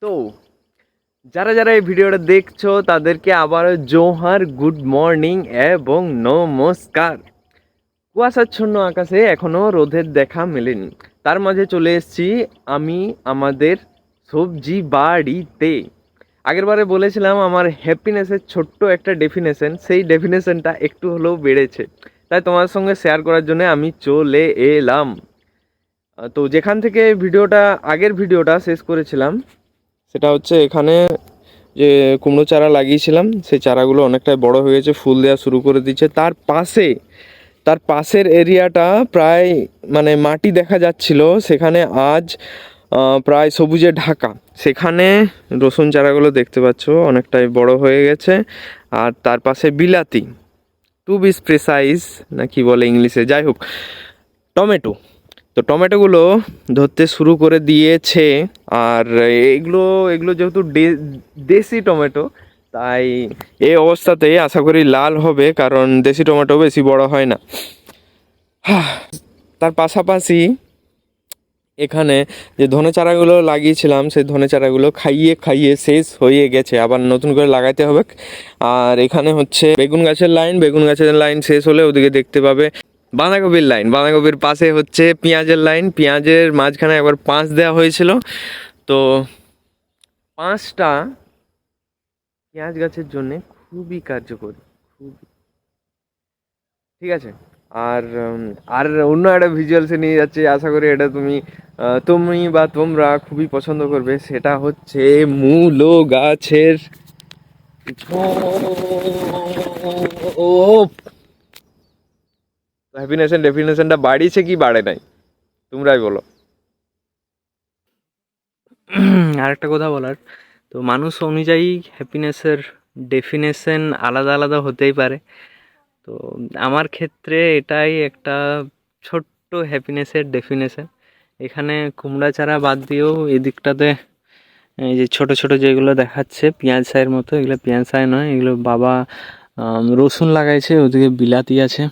তো যারা যারা এই ভিডিওটা দেখছো তাদেরকে আবারও জোহার, গুড মর্নিং এবং নমস্কার। কুয়াশাচ্ছন্ন আকাশে এখনো রোদের দেখা মেলেনি, তার মাঝে চলে এসেছি আমি আমাদের সবজি বাড়িতে। আগেরবারে বলেছিলাম আমার হ্যাপিনেসের ছোট্ট একটা ডেফিনেশন, সেই ডেফিনেশনটা একটু হলেও বেড়েছে, তাই তোমার সঙ্গে শেয়ার করার জন্য আমি চলে এলাম। তো যেখান থেকে আগের ভিডিওটা শেষ করেছিলাম সেটা হচ্ছে এখানে যে কুমড়ো চারা লাগিয়েছিলাম, সেই চারাগুলো অনেকটাই বড় হয়ে গেছে, ফুল দেওয়া শুরু করে দিচ্ছে। তার পাশের এরিয়াটা প্রায় মানে মাটি দেখা যাচ্ছিল, সেখানে আজ প্রায় সবুজে ঢাকা। সেখানে রসুন চারাগুলো দেখতে পাচ্ছ অনেকটাই বড় হয়ে গেছে। আর তার পাশে বিলাতি, টু বি প্রেসাইজ না কি বলে ইংলিশে, যাই হোক টমেটো। তো টমেটোগুলো ধরতে শুরু করে দিয়েছে। আর এগুলো এগুলো যেহেতু দেশি টমেটো, তাই এই অবস্থাতে আশা করি লাল হবে, কারণ দেশি টমেটো বেশি বড় হয় না। তার পাশাপাশি এখানে যে ধনে চারাগুলো লাগিয়েছিলাম, সেই ধনে চারাগুলো খাইয়ে খাইয়ে শেষ হয়ে গেছে, আবার নতুন করে লাগাইতে হবে। আর এখানে হচ্ছে বেগুন গাছের লাইন শেষ হলে ওদিকে দেখতে পাবে বাঁধাকপির লাইন, বাঁধাকপির পাশে হচ্ছে পেঁয়াজের লাইন, পেঁয়াজের মাঝখানে একবার পাঁচ দেওয়া হয়েছিল। তো পাঁচটা পেঁয়াজ গাছের জন্য খুবই কার্যকরী, খুবই। ঠিক আছে। আর আর অন্য একটা ভিজুয়ালসে নিয়ে যাচ্ছে, আশা করি এটা তুমি বা তোমরা খুবই পছন্দ করবে। সেটা হচ্ছে মূলো গাছের ও ডেফিনেশনটা বাড়িয়েছে কি বাড়ে নাই, তোমরাই বলো। আরেকটা কথা বলার, তো মানুষ অনুযায়ী হ্যাপিনেসের ডেফিনেশন আলাদা আলাদা হতেই পারে। তো আমার ক্ষেত্রে এটাই একটা ছোট্ট হ্যাপিনেসের ডেফিনেশন। এখানে কুমড়া চারা বাদ দিয়েও এদিকটাতে এই যে ছোট ছোট যেগুলো দেখাচ্ছে পেঁয়াজ সাইয়ের মতো, এগুলো পেঁয়াজ সাই নয়, এগুলো বাবা রসুন লাগাইছে, ওদিকে বিলাতি আছে।